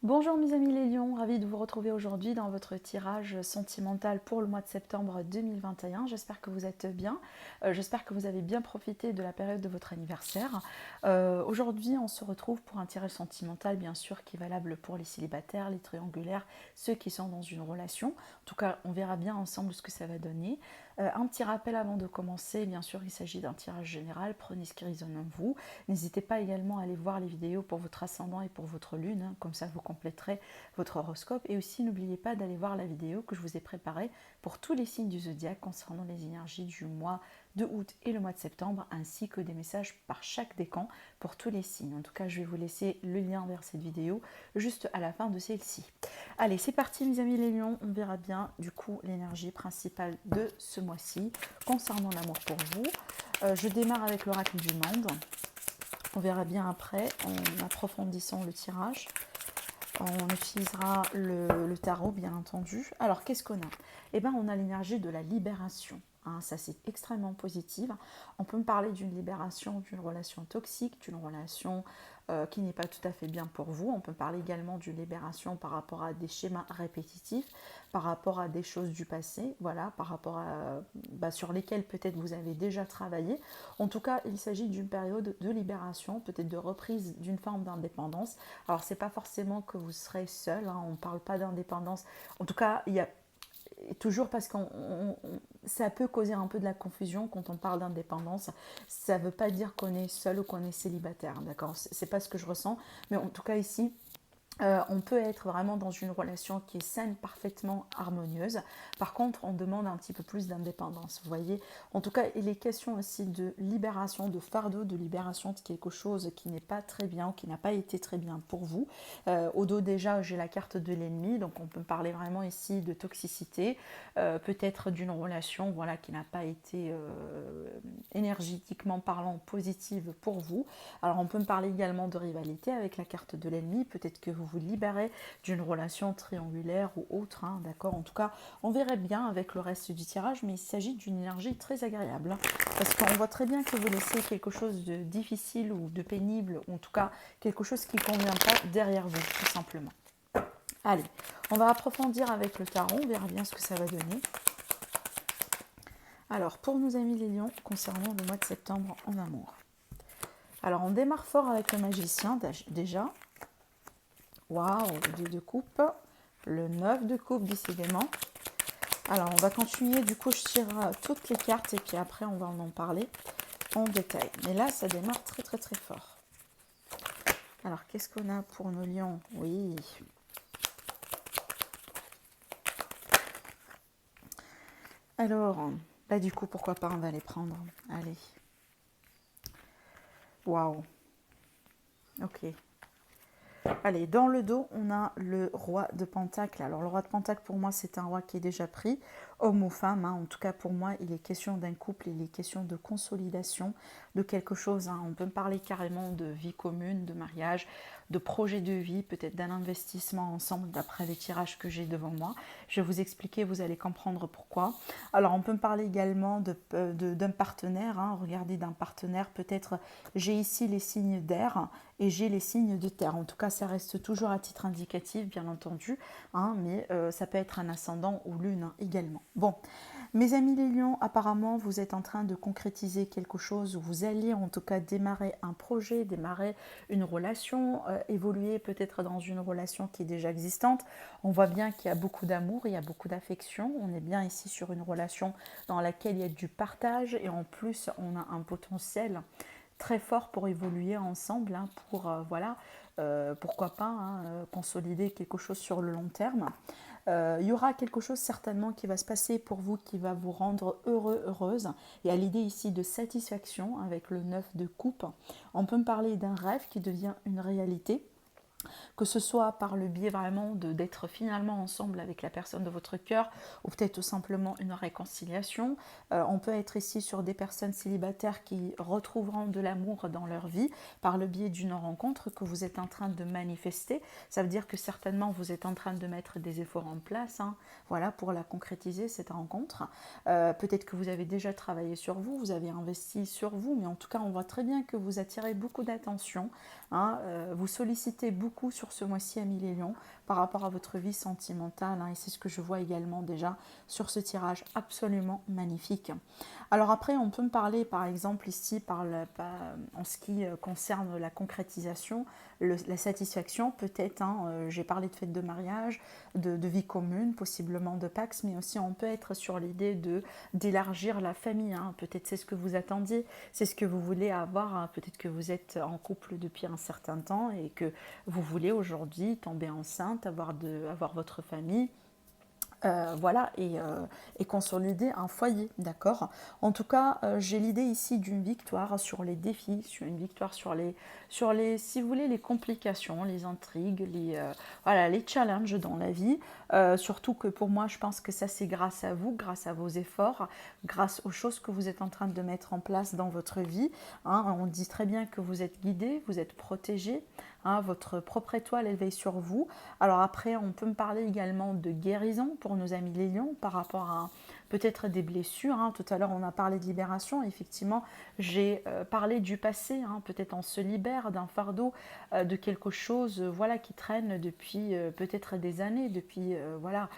Bonjour mes amis les lions, ravi de vous retrouver aujourd'hui dans votre tirage sentimental pour le mois de septembre 2021. J'espère que vous êtes bien, j'espère que vous avez bien profité de la période de votre anniversaire. Aujourd'hui on se retrouve pour un tirage sentimental bien sûr qui est valable pour les célibataires, les triangulaires, ceux qui sont dans une relation. En tout cas on verra bien ensemble ce que ça va donner. Un petit rappel avant de commencer, bien sûr il s'agit d'un tirage général, prenez ce qui résonne en vous. N'hésitez pas également à aller voir les vidéos pour votre ascendant et pour votre lune, hein, comme ça vous compléterez votre horoscope. Et aussi n'oubliez pas d'aller voir la vidéo que je vous ai préparée pour tous les signes du zodiaque concernant les énergies du mois de août et le mois de septembre, ainsi que des messages par chaque décan pour tous les signes. En tout cas, je vais vous laisser le lien vers cette vidéo juste à la fin de celle-ci. Allez, c'est parti mes amis les lions, on verra bien du coup l'énergie principale de ce mois-ci concernant l'amour pour vous. Je démarre avec l'oracle du monde. On verra bien après en approfondissant le tirage. On utilisera le tarot, bien entendu. Alors, qu'est-ce qu'on a? Eh bien, on a l'énergie de la libération. Hein, ça, c'est extrêmement positif. On peut me parler d'une libération d'une relation toxique, d'une relation qui n'est pas tout à fait bien pour vous. On peut parler également d'une libération par rapport à des schémas répétitifs, par rapport à des choses du passé, voilà, par rapport à sur lesquelles peut-être vous avez déjà travaillé. En tout cas, il s'agit d'une période de libération, peut-être de reprise d'une forme d'indépendance. Alors, c'est pas forcément que vous serez seul, hein, on ne parle pas d'indépendance. En tout cas, il y a toujours parce que ça peut causer un peu de la confusion quand on parle d'indépendance. Ça ne veut pas dire qu'on est seul ou qu'on est célibataire, d'accord? C'est pas ce que je ressens, mais en tout cas ici, on peut être vraiment dans une relation qui est saine, parfaitement harmonieuse. Par contre, on demande un petit peu plus d'indépendance, vous voyez. En tout cas, il est question aussi de libération, de fardeau, de libération de quelque chose qui n'est pas très bien, qui n'a pas été très bien pour vous. Au dos déjà, j'ai la carte de l'ennemi, donc on peut parler vraiment ici de toxicité, peut-être d'une relation voilà, qui n'a pas été énergétiquement parlant positive pour vous. Alors on peut me parler également de rivalité avec la carte de l'ennemi, peut-être que vous vous libérez d'une relation triangulaire ou autre, hein, d'accord. En tout cas, on verrait bien avec le reste du tirage, mais il s'agit d'une énergie très agréable, hein, parce qu'on voit très bien que vous laissez quelque chose de difficile ou de pénible, ou en tout cas quelque chose qui ne convient pas derrière vous, tout simplement. Allez, on va approfondir avec le tarot, on verra bien ce que ça va donner. Alors, pour nos amis les lions, concernant le mois de septembre en amour. Alors, on démarre fort avec le magicien déjà. Waouh, le 2 de coupe, le 9 de coupe décidément. Alors, on va continuer. Du coup, je tire toutes les cartes et puis après, on va en parler en détail. Mais là, ça démarre très, très, très fort. Alors, qu'est-ce qu'on a pour nos lions? Oui. Alors, bah du coup, pourquoi pas, on va les prendre. Allez. Waouh. Ok. Allez, dans le dos, on a le roi de Pentacle. Alors, le roi de Pentacle, pour moi, c'est un roi qui est déjà pris, homme ou femme. Hein. En tout cas, pour moi, il est question d'un couple, il est question de consolidation de quelque chose. Hein. On peut me parler carrément de vie commune, de mariage, de projet de vie, peut-être d'un investissement ensemble, d'après les tirages que j'ai devant moi. Je vais vous expliquer, vous allez comprendre pourquoi. Alors, on peut me parler également d'un partenaire. Hein. Regardez, d'un partenaire, peut-être, j'ai ici les signes d'air et j'ai les signes de terre. En tout cas, ça reste toujours à titre indicatif, bien entendu, hein, mais ça peut être un ascendant ou lune hein, également. Bon, mes amis les lions, apparemment, vous êtes en train de concrétiser quelque chose, ou vous alliez en tout cas démarrer un projet, démarrer une relation, évoluer peut-être dans une relation qui est déjà existante. On voit bien qu'il y a beaucoup d'amour, il y a beaucoup d'affection. On est bien ici sur une relation dans laquelle il y a du partage et en plus, on a un potentiel très fort pour évoluer ensemble, hein, pour voilà, pourquoi pas hein, consolider quelque chose sur le long terme. Il y aura quelque chose certainement qui va se passer pour vous qui va vous rendre heureux, heureuse. Il y a l'idée ici de satisfaction avec le 9 de coupe. On peut me parler d'un rêve qui devient une réalité, que ce soit par le biais vraiment d'être finalement ensemble avec la personne de votre cœur ou peut-être tout simplement une réconciliation. On peut être ici sur des personnes célibataires qui retrouveront de l'amour dans leur vie par le biais d'une rencontre que vous êtes en train de manifester. Ça veut dire que certainement vous êtes en train de mettre des efforts en place, hein, voilà, pour la concrétiser cette rencontre. Peut-être que vous avez déjà travaillé sur vous, vous avez investi sur vous, mais en tout cas on voit très bien que vous attirez beaucoup d'attention, hein, vous sollicitez beaucoup beaucoup sur ce mois-ci, amis les lions, par rapport à votre vie sentimentale, hein, et c'est ce que je vois également déjà sur ce tirage absolument magnifique. Alors après, on peut me parler par exemple ici en ce qui concerne la concrétisation, la satisfaction peut-être, hein, j'ai parlé de fête de mariage, de vie commune, possiblement de Pax, mais aussi on peut être sur l'idée d'élargir la famille, hein. Peut-être c'est ce que vous attendiez, c'est ce que vous voulez avoir, hein. Peut-être que vous êtes en couple depuis un certain temps et que vous voulez aujourd'hui tomber enceinte, avoir votre famille. Voilà, et consolider un foyer, d'accord. En tout cas, j'ai l'idée ici d'une victoire sur les défis, sur une victoire si vous voulez, les complications, les intrigues, voilà, les challenges dans la vie. Surtout que pour moi, je pense que ça, c'est grâce à vous, grâce à vos efforts, grâce aux choses que vous êtes en train de mettre en place dans votre vie, hein. On dit très bien que vous êtes guidé, vous êtes protégé, hein, votre propre étoile, elle veille sur vous. Alors après, on peut me parler également de guérison pour nos amis les lions par rapport à peut-être des blessures, hein. Tout à l'heure, on a parlé de libération. Effectivement, j'ai parlé du passé, hein. Peut-être on se libère d'un fardeau, de quelque chose, voilà, qui traîne depuis peut-être des années, depuis voilà,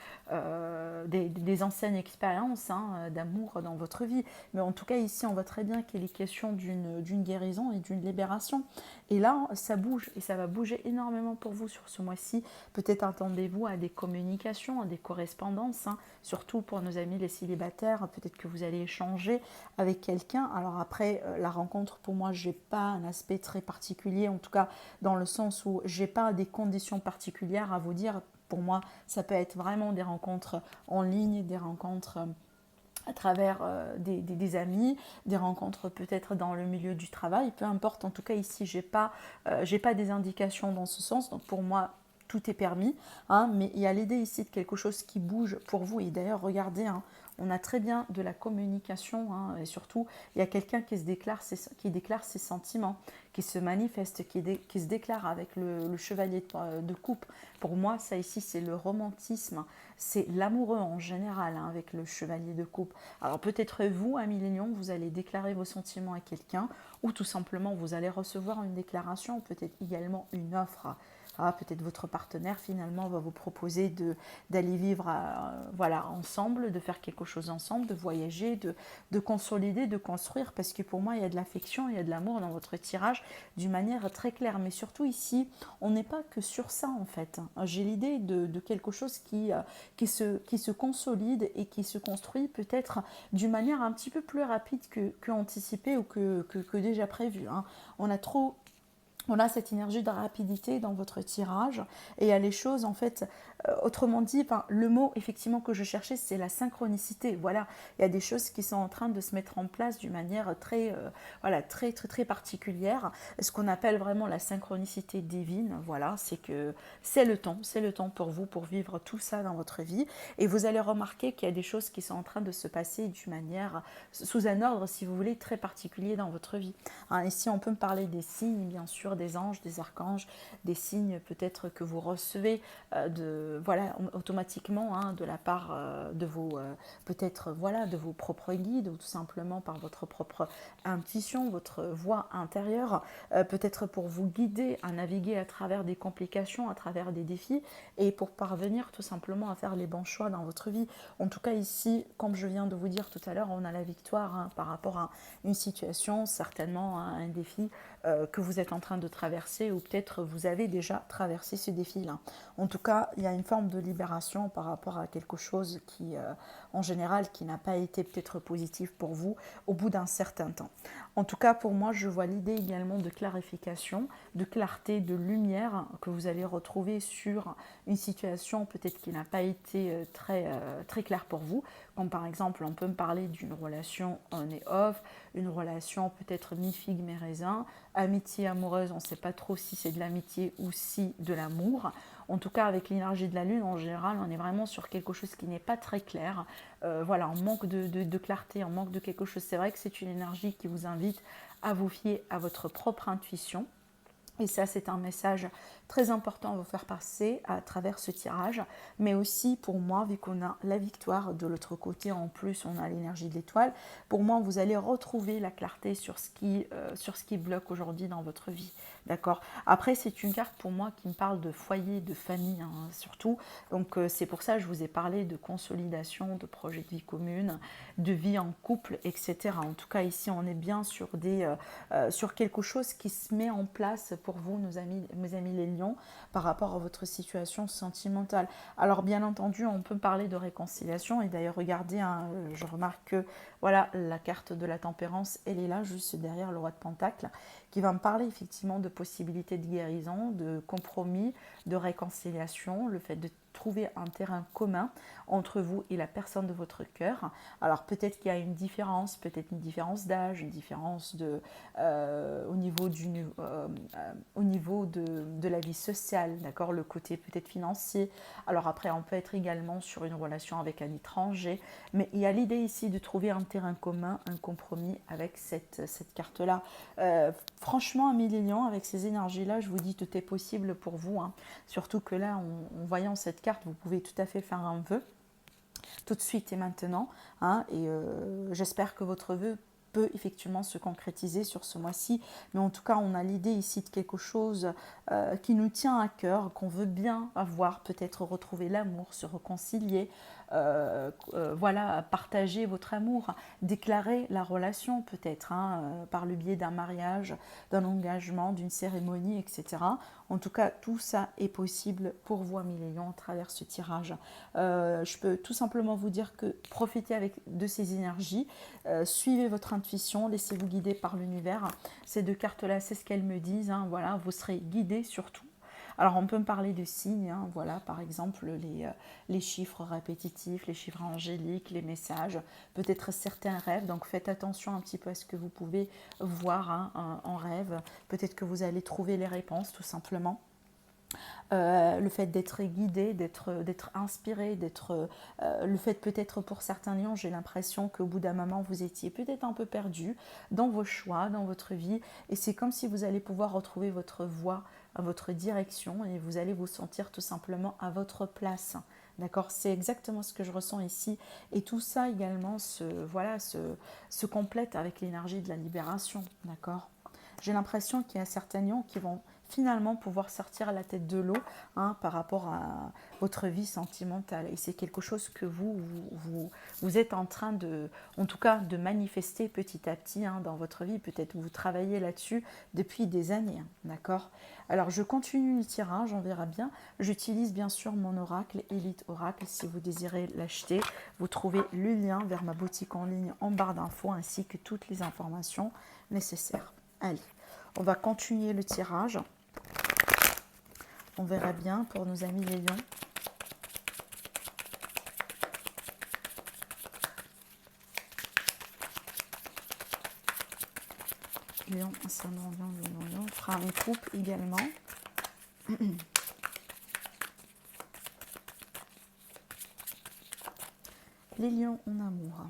des anciennes expériences, hein, d'amour dans votre vie. Mais en tout cas, ici, on voit très bien qu'il est question d'une guérison et d'une libération. Et là, ça bouge et ça va bouger énormément pour vous sur ce mois-ci. Peut-être attendez-vous à des communications, à des correspondances, hein, surtout pour nos amis les célibataires. Peut-être que vous allez échanger avec quelqu'un. Alors après, la rencontre, pour moi, j'ai pas un aspect très particulier, en tout cas dans le sens où j'ai pas des conditions particulières à vous dire. Pour moi, ça peut être vraiment des rencontres en ligne, des rencontres à travers des amis, des rencontres peut-être dans le milieu du travail, peu importe. En tout cas, ici, j'ai pas des indications dans ce sens. Donc pour moi, tout est permis, hein, mais il y a l'idée ici de quelque chose qui bouge pour vous. Et d'ailleurs, regardez, hein, on a très bien de la communication, hein, et surtout, il y a quelqu'un qui déclare ses sentiments, qui se manifeste, qui se déclare avec le chevalier de coupe. Pour moi, ça ici, c'est le romantisme, c'est l'amoureux en général, hein, avec le chevalier de coupe. Alors peut-être vous, amis les lions, vous allez déclarer vos sentiments à quelqu'un, ou tout simplement vous allez recevoir une déclaration, peut-être également une offre. Ah, peut-être votre partenaire finalement va vous proposer d'aller vivre voilà, ensemble, de faire quelque chose ensemble, de voyager, de consolider, de construire, parce que pour moi il y a de l'affection, il y a de l'amour dans votre tirage d'une manière très claire. Mais surtout ici, on n'est pas que sur ça en fait. J'ai l'idée de quelque chose qui se consolide et qui se construit peut-être d'une manière un petit peu plus rapide que anticipée ou que déjà prévu, hein. On a cette énergie de rapidité dans votre tirage et il y a les choses en fait, autrement dit, le mot effectivement que je cherchais, c'est la synchronicité. Voilà, il y a des choses qui sont en train de se mettre en place d'une manière voilà, très particulière. Ce qu'on appelle vraiment la synchronicité divine. Voilà, c'est que c'est le temps pour vous pour vivre tout ça dans votre vie. Et vous allez remarquer qu'il y a des choses qui sont en train de se passer d'une manière, sous un ordre, si vous voulez, très particulier dans votre vie, hein. Ici, on peut me parler des signes, bien sûr, des anges, des archanges, des signes peut-être que vous recevez voilà, automatiquement, hein, de la part de vos peut-être voilà, de vos propres guides, ou tout simplement par votre propre intuition, votre voix intérieure, peut-être pour vous guider à naviguer à travers des complications, à travers des défis, et pour parvenir tout simplement à faire les bons choix dans votre vie. En tout cas ici, comme je viens de vous dire tout à l'heure, on a la victoire, hein, par rapport à une situation, certainement, hein, un défi que vous êtes en train de traverser, ou peut-être vous avez déjà traversé ce défi-là. En tout cas, il y a une forme de libération par rapport à quelque chose qui, en général, qui n'a pas été peut-être positif pour vous au bout d'un certain temps. En tout cas, pour moi, je vois l'idée également de clarification, de clarté, de lumière que vous allez retrouver sur une situation peut-être qui n'a pas été très claire pour vous. Comme par exemple, on peut me parler d'une relation on et off, une relation peut-être mi-figue mi-raisin, amitié amoureuse, on ne sait pas trop si c'est de l'amitié ou si de l'amour. En tout cas, avec l'énergie de la lune, en général, on est vraiment sur quelque chose qui n'est pas très clair. Voilà, on manque de clarté, on manque de quelque chose. C'est vrai que c'est une énergie qui vous invite à vous fier à votre propre intuition. Et ça, c'est un message très important à vous faire passer à travers ce tirage, mais aussi pour moi, vu qu'on a la victoire de l'autre côté, en plus on a l'énergie de l'étoile, pour moi vous allez retrouver la clarté sur ce qui bloque aujourd'hui dans votre vie. D'accord. Après, c'est une carte pour moi qui me parle de foyer, de famille, hein, surtout. Donc, c'est pour ça que je vous ai parlé de consolidation, de projet de vie commune, de vie en couple, etc. En tout cas, ici, on est bien sur quelque chose qui se met en place pour vous, mes amis les lions, par rapport à votre situation sentimentale. Alors, bien entendu, on peut parler de réconciliation. Et d'ailleurs, regardez, hein, je remarque que voilà, la carte de la tempérance, elle est là, juste derrière le roi de Pentacle, qui va me parler effectivement de possibilités de guérison, de compromis, de réconciliation, le fait de trouver un terrain commun entre vous et la personne de votre cœur. Alors peut-être qu'il y a une différence, peut-être une différence d'âge, une différence au niveau de la vie sociale, d'accord, le côté peut-être financier. Alors après, on peut être également sur une relation avec un étranger, mais il y a l'idée ici de trouver un terrain commun, un compromis avec cette carte-là. Franchement, Amélie Lion, avec ces énergies-là, je vous dis tout est possible pour vous, hein. Surtout que là, en voyant cette carte, vous pouvez tout à fait faire un vœu tout de suite et maintenant, hein, et j'espère que votre vœu peut effectivement se concrétiser sur ce mois-ci, mais en tout cas on a l'idée ici de quelque chose qui nous tient à cœur, qu'on veut bien avoir, peut-être retrouver l'amour, se réconcilier, voilà, partager votre amour, déclarer la relation peut-être, hein, par le biais d'un mariage, d'un engagement, d'une cérémonie, etc. En tout cas, tout ça est possible pour vous, Amis Lions, à travers ce tirage. Je peux tout simplement vous dire que profitez de ces énergies, suivez votre intuition, laissez-vous guider par l'univers. Ces deux cartes-là, c'est ce qu'elles me disent, hein, voilà, vous serez guidés surtout. Alors on peut me parler de signes, hein, voilà, par exemple les chiffres répétitifs, les chiffres angéliques, les messages, peut-être certains rêves, donc faites attention un petit peu à ce que vous pouvez voir, hein, en rêve, peut-être que vous allez trouver les réponses tout simplement. Le fait d'être guidé, d'être inspiré, le fait peut-être pour certains lions, j'ai l'impression qu'au bout d'un moment, vous étiez peut-être un peu perdu dans vos choix, dans votre vie, et c'est comme si vous allez pouvoir retrouver votre voie, votre direction, et vous allez vous sentir tout simplement à votre place. D'accord, c'est exactement ce que je ressens ici, et tout ça également se complète avec l'énergie de la libération. D'accord, j'ai l'impression qu'il y a certains lions qui vont finalement pouvoir sortir la tête de l'eau, hein, par rapport à votre vie sentimentale. Et c'est quelque chose que vous êtes en train en tout cas, de manifester petit à petit, hein, dans votre vie. Peut-être vous travaillez là-dessus depuis des années, hein, d'accord. Alors, je continue le tirage, on verra bien. J'utilise bien sûr mon oracle, Elite Oracle. Si vous désirez l'acheter, vous trouvez le lien vers ma boutique en ligne en barre d'infos, ainsi que toutes les informations nécessaires. Allez, on va continuer le tirage. On verra bien pour nos amis les lions. Lion, ascendant, lion, fera une coupe également. Les lions en amour.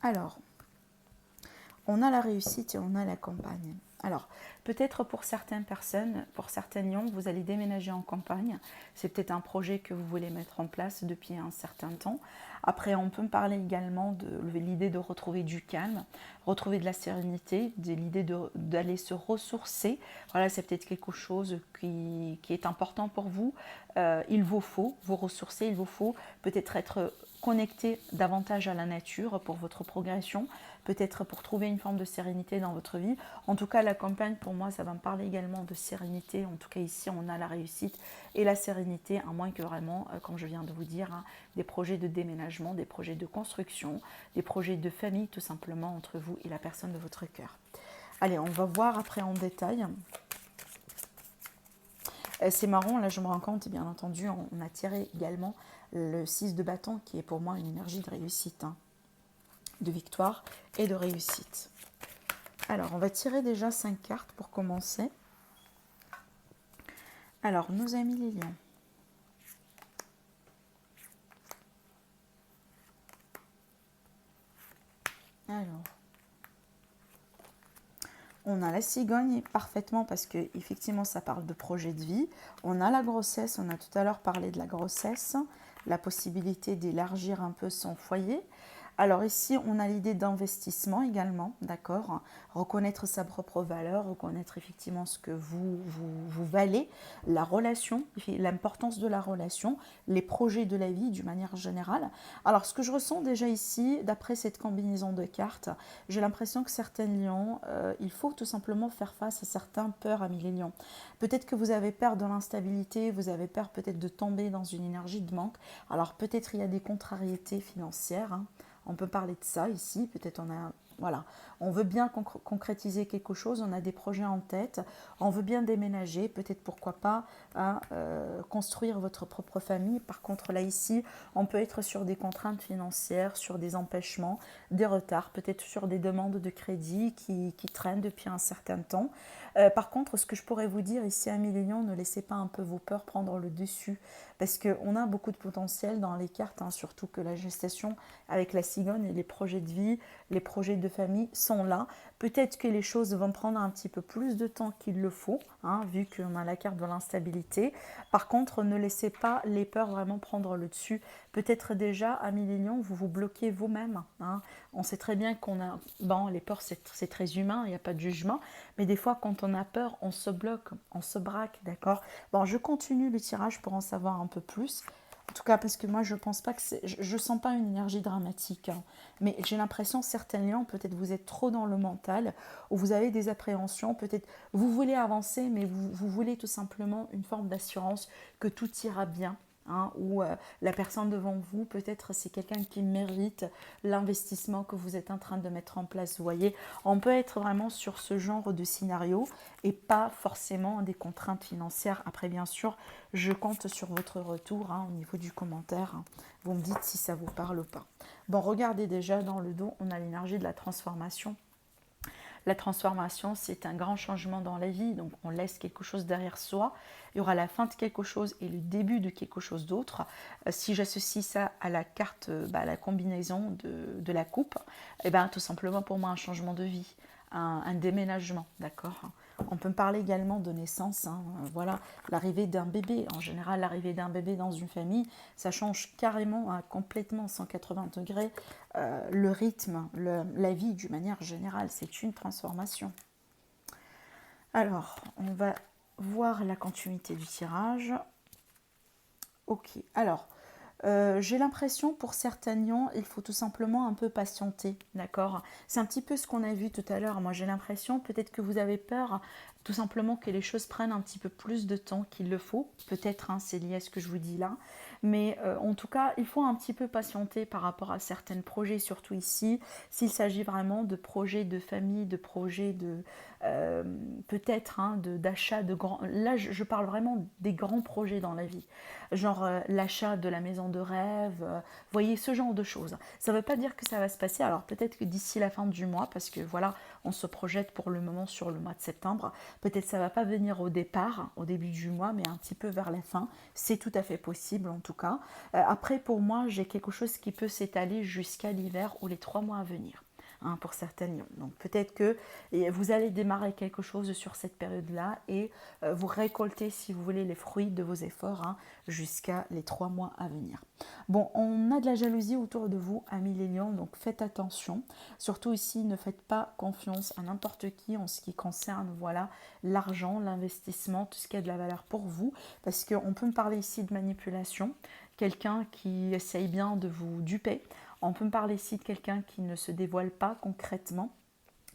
Alors, on a la réussite et on a la campagne. Alors, peut-être pour certaines personnes, pour certains lions, vous allez déménager en campagne. C'est peut-être un projet que vous voulez mettre en place depuis un certain temps. Après, on peut me parler également de l'idée de retrouver du calme, retrouver de la sérénité, de l'idée d'aller se ressourcer. Voilà, c'est peut-être quelque chose qui est important pour vous. Il vous faut vous ressourcer, il vous faut peut-être être connecté davantage à la nature pour votre progression, peut-être pour trouver une forme de sérénité dans votre vie. En tout cas, la campagne, pour moi, ça va me parler également de sérénité. En tout cas, ici, on a la réussite et la sérénité, à moins que vraiment, comme je viens de vous dire, hein, des projets de déménagement, des projets de construction, des projets de famille, tout simplement, entre vous et la personne de votre cœur. Allez, on va voir après en détail. C'est marrant, là, je me rends compte, bien entendu, on a tiré également le 6 de bâton, qui est pour moi une énergie de réussite, hein, de victoire et de réussite. Alors, on va tirer déjà 5 cartes pour commencer. Alors, nos amis les lions. Alors, On a la cigogne parfaitement parce que effectivement ça parle de projet de vie. On a la grossesse, on a tout à l'heure parlé de la grossesse, la possibilité d'élargir un peu son foyer. Alors ici, on a l'idée d'investissement également, d'accord. Reconnaître sa propre valeur, reconnaître effectivement ce que vous valez, la relation, l'importance de la relation, les projets de la vie d'une manière générale. Alors ce que je ressens déjà ici, d'après cette combinaison de cartes, j'ai l'impression que certaines lions, il faut tout simplement faire face à certaines peurs, amis les lions. Peut-être que vous avez peur de l'instabilité, vous avez peur peut-être de tomber dans une énergie de manque. Alors peut-être il y a des contrariétés financières, hein. On peut parler de ça ici, peut-être voilà, on veut bien concrétiser quelque chose, on a des projets en tête, on veut bien déménager, peut-être pourquoi pas hein, construire votre propre famille. Par contre là ici, on peut être sur des contraintes financières, sur des empêchements, des retards, peut-être sur des demandes de crédit qui traînent depuis un certain temps. Par contre, ce que je pourrais vous dire ici, amis les lions, ne laissez pas un peu vos peurs prendre le dessus, parce qu'on a beaucoup de potentiel dans les cartes, hein, surtout que la gestation avec la cigogne et les projets de vie, les projets de famille sont là. Peut-être que les choses vont prendre un petit peu plus de temps qu'il le faut, hein, vu qu'on a la carte de l'instabilité. Par contre, ne laissez pas les peurs vraiment prendre le dessus. Peut-être déjà, amis les lions, vous vous bloquez vous-même, hein. On sait très bien qu'on a... Bon, les peurs, c'est très humain, il n'y a pas de jugement. Mais des fois, quand on a peur, on se bloque, on se braque, d'accord? Bon, je continue le tirage pour en savoir un peu plus. En tout cas, parce que moi, je pense pas que c'est... Je sens pas une énergie dramatique, hein. Mais j'ai l'impression, certains lions, peut-être vous êtes trop dans le mental, ou vous avez des appréhensions, peut-être vous voulez avancer, mais vous voulez tout simplement une forme d'assurance que tout ira bien. Hein, ou la personne devant vous, peut-être c'est quelqu'un qui mérite l'investissement que vous êtes en train de mettre en place. Vous voyez, on peut être vraiment sur ce genre de scénario et pas forcément des contraintes financières. Après, bien sûr, je compte sur votre retour hein, au niveau du commentaire. Hein. Vous me dites si ça vous parle ou pas. Bon, regardez déjà dans le dos, on a l'énergie de la transformation. La transformation, c'est un grand changement dans la vie, donc on laisse quelque chose derrière soi. Il y aura la fin de quelque chose et le début de quelque chose d'autre. Si j'associe ça à la carte, à la combinaison de la coupe, et bien tout simplement pour moi un changement de vie, un déménagement, d'accord. On peut me parler également de naissance, hein, voilà, l'arrivée d'un bébé. En général, l'arrivée d'un bébé dans une famille, ça change carrément, hein, complètement 180 degrés le rythme, la vie d'une manière générale. C'est une transformation. Alors, on va voir la continuité du tirage. Ok, alors, j'ai l'impression pour certains lions, il faut tout simplement un peu patienter, d'accord. C'est un petit peu ce qu'on a vu tout à l'heure. Moi, j'ai l'impression, peut-être que vous avez peur, tout simplement que les choses prennent un petit peu plus de temps qu'il le faut. Peut-être, hein, c'est lié à ce que je vous dis là. Mais en tout cas, il faut un petit peu patienter par rapport à certains projets, surtout ici, s'il s'agit vraiment de projets de famille, de projets de peut-être hein, d'achat de grands... Là, je parle vraiment des grands projets dans la vie. Genre l'achat de la maison de rêve, voyez, ce genre de choses. Ça ne veut pas dire que ça va se passer, alors peut-être que d'ici la fin du mois, parce que voilà, on se projette pour le moment sur le mois de septembre, peut-être ça ne va pas venir au départ, au début du mois, mais un petit peu vers la fin, c'est tout à fait possible en tout cas. Après, pour moi, j'ai quelque chose qui peut s'étaler jusqu'à l'hiver ou les 3 mois à venir. Hein, pour certaines lions. Donc peut-être que vous allez démarrer quelque chose sur cette période-là et vous récoltez, si vous voulez, les fruits de vos efforts hein, jusqu'à les 3 mois à venir. Bon, on a de la jalousie autour de vous, amis les lions, donc faites attention. Surtout ici, ne faites pas confiance à n'importe qui en ce qui concerne voilà, l'argent, l'investissement, tout ce qui a de la valeur pour vous, parce qu'on peut me parler ici de manipulation, quelqu'un qui essaye bien de vous duper. On peut me parler ici de quelqu'un qui ne se dévoile pas concrètement.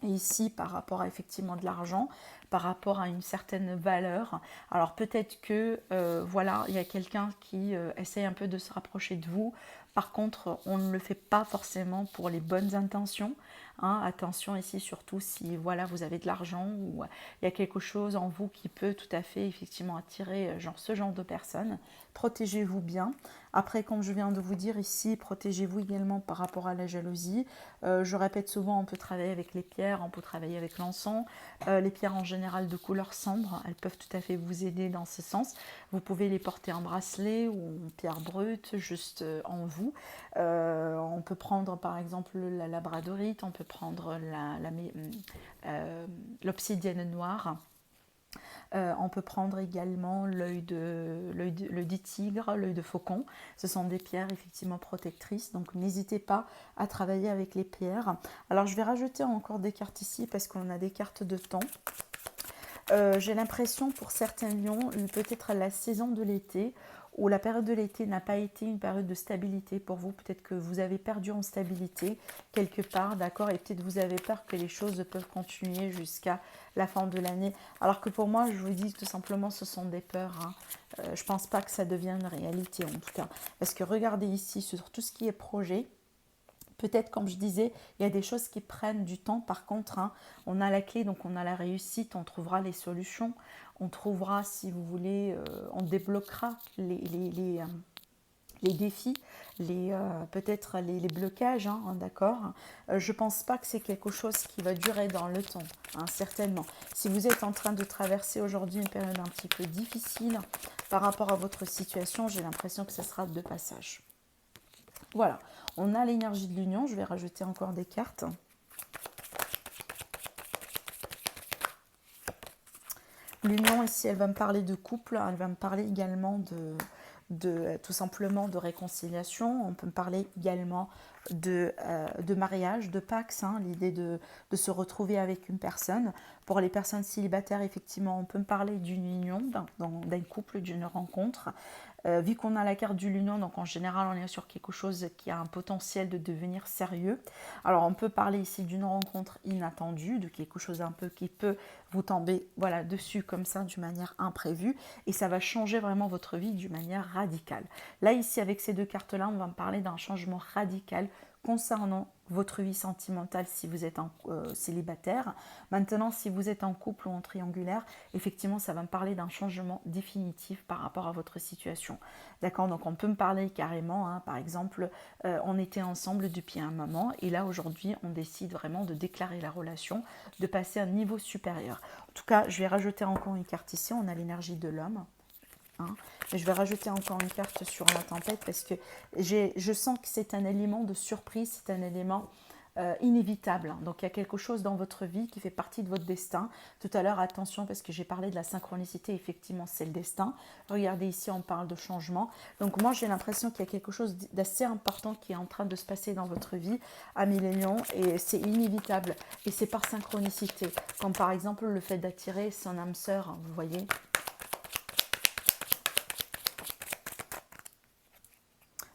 Et ici, par rapport à effectivement de l'argent, par rapport à une certaine valeur. Alors peut-être que voilà, il y a quelqu'un qui essaye un peu de se rapprocher de vous. Par contre, on ne le fait pas forcément pour les bonnes intentions. Hein. Attention ici, surtout si voilà, vous avez de l'argent ou il y a quelque chose en vous qui peut tout à fait effectivement attirer ce genre de personnes. Protégez-vous bien. Après, comme je viens de vous dire ici, protégez-vous également par rapport à la jalousie. Je répète souvent, on peut travailler avec les pierres, on peut travailler avec l'encens. Les pierres en général général de couleur sombre, elles peuvent tout à fait vous aider dans ce sens. Vous pouvez les porter en bracelet ou en pierre brute, juste en vous. On peut prendre par exemple la labradorite, on peut prendre l'obsidienne noire. On peut prendre également l'œil de tigre, l'œil de faucon. Ce sont des pierres effectivement protectrices, donc n'hésitez pas à travailler avec les pierres. Alors je vais rajouter encore des cartes ici parce qu'on a des cartes de temps. J'ai l'impression pour certains lions, peut-être la saison de l'été ou la période de l'été n'a pas été une période de stabilité pour vous. Peut-être que vous avez perdu en stabilité quelque part, d'accord, et peut-être vous avez peur que les choses peuvent continuer jusqu'à la fin de l'année. Alors que pour moi, je vous dis tout simplement, ce sont des peurs. Hein. Je ne pense pas que ça devienne une réalité en tout cas. Parce que regardez ici, sur tout ce qui est projet, peut-être, comme je disais, il y a des choses qui prennent du temps. Par contre, hein, on a la clé, donc on a la réussite, on trouvera les solutions. On trouvera, si vous voulez, on débloquera les défis, peut-être les blocages, hein, d'accord. Je ne pense pas que c'est quelque chose qui va durer dans le temps, hein, certainement. Si vous êtes en train de traverser aujourd'hui une période un petit peu difficile par rapport à votre situation, j'ai l'impression que ce sera de passage. Voilà, on a l'énergie de l'union. Je vais rajouter encore des cartes. L'union ici, elle va me parler de couple, elle va me parler également tout simplement de réconciliation. On peut me parler également de mariage, de pax, hein, l'idée de se retrouver avec une personne. Pour les personnes célibataires, effectivement, on peut me parler d'une union, d'un couple, d'une rencontre. Vu qu'on a la carte du l'union, donc en général, on est sur quelque chose qui a un potentiel de devenir sérieux. Alors, on peut parler ici d'une rencontre inattendue, de quelque chose un peu qui peut vous tomber voilà, dessus comme ça, d'une manière imprévue. Et ça va changer vraiment votre vie d'une manière radicale. Là, ici, avec ces deux cartes-là, on va me parler d'un changement radical concernant votre vie sentimentale si vous êtes célibataire. Maintenant, si vous êtes en couple ou en triangulaire, effectivement, ça va me parler d'un changement définitif par rapport à votre situation. D'accord? Donc, on peut me parler carrément, hein, par exemple, on était ensemble depuis un moment et là, aujourd'hui, on décide vraiment de déclarer la relation, de passer à un niveau supérieur. En tout cas, je vais rajouter encore une carte ici. On a l'énergie de l'homme. Hein. Mais je vais rajouter encore une carte sur la tempête parce que je sens que c'est un élément de surprise, c'est un élément inévitable. Donc il y a quelque chose dans votre vie qui fait partie de votre destin. Tout à l'heure, attention parce que j'ai parlé de la synchronicité, effectivement c'est le destin. Regardez ici, on parle de changement. Donc moi j'ai l'impression qu'il y a quelque chose d'assez important qui est en train de se passer dans votre vie, amis les lions, et c'est inévitable. Et c'est par synchronicité, comme par exemple le fait d'attirer son âme sœur, vous voyez.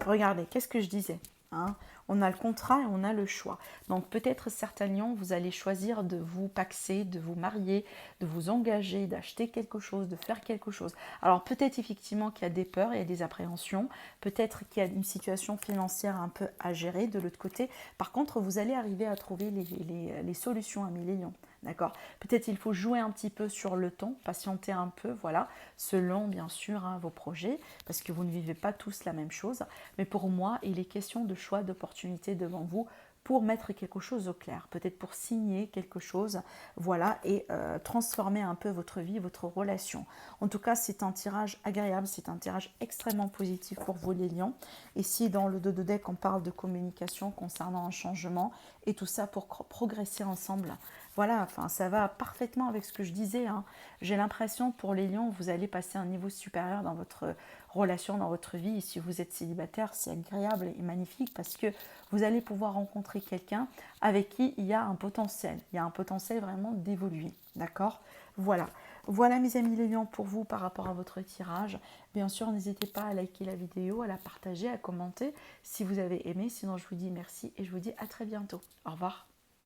Regardez, qu'est-ce que je disais, hein? On a le contrat et on a le choix. Donc peut-être certains lions, vous allez choisir de vous paxer, de vous marier, de vous engager, d'acheter quelque chose, de faire quelque chose. Alors peut-être effectivement qu'il y a des peurs, il y a des appréhensions, peut-être qu'il y a une situation financière un peu à gérer de l'autre côté. Par contre, vous allez arriver à trouver les solutions, amis les lions. D'accord. Peut-être il faut jouer un petit peu sur le temps, patienter un peu, voilà, selon bien sûr hein, vos projets, parce que vous ne vivez pas tous la même chose. Mais pour moi, il est question de choix, d'opportunités devant vous pour mettre quelque chose au clair, peut-être pour signer quelque chose, voilà, et transformer un peu votre vie, votre relation. En tout cas, c'est un tirage agréable, c'est un tirage extrêmement positif pour vous les lions. Et si dans le dos de deck, on parle de communication concernant un changement, et tout ça pour progresser ensemble, voilà, enfin, ça va parfaitement avec ce que je disais. Hein. J'ai l'impression pour les lions, vous allez passer un niveau supérieur dans votre relation, dans votre vie. Et si vous êtes célibataire, c'est agréable et magnifique parce que vous allez pouvoir rencontrer quelqu'un avec qui il y a un potentiel. Il y a un potentiel vraiment d'évoluer. D'accord? Voilà. Voilà mes amis les lions pour vous par rapport à votre tirage. Bien sûr, n'hésitez pas à liker la vidéo, à la partager, à commenter si vous avez aimé. Sinon, je vous dis merci et je vous dis à très bientôt. Au revoir.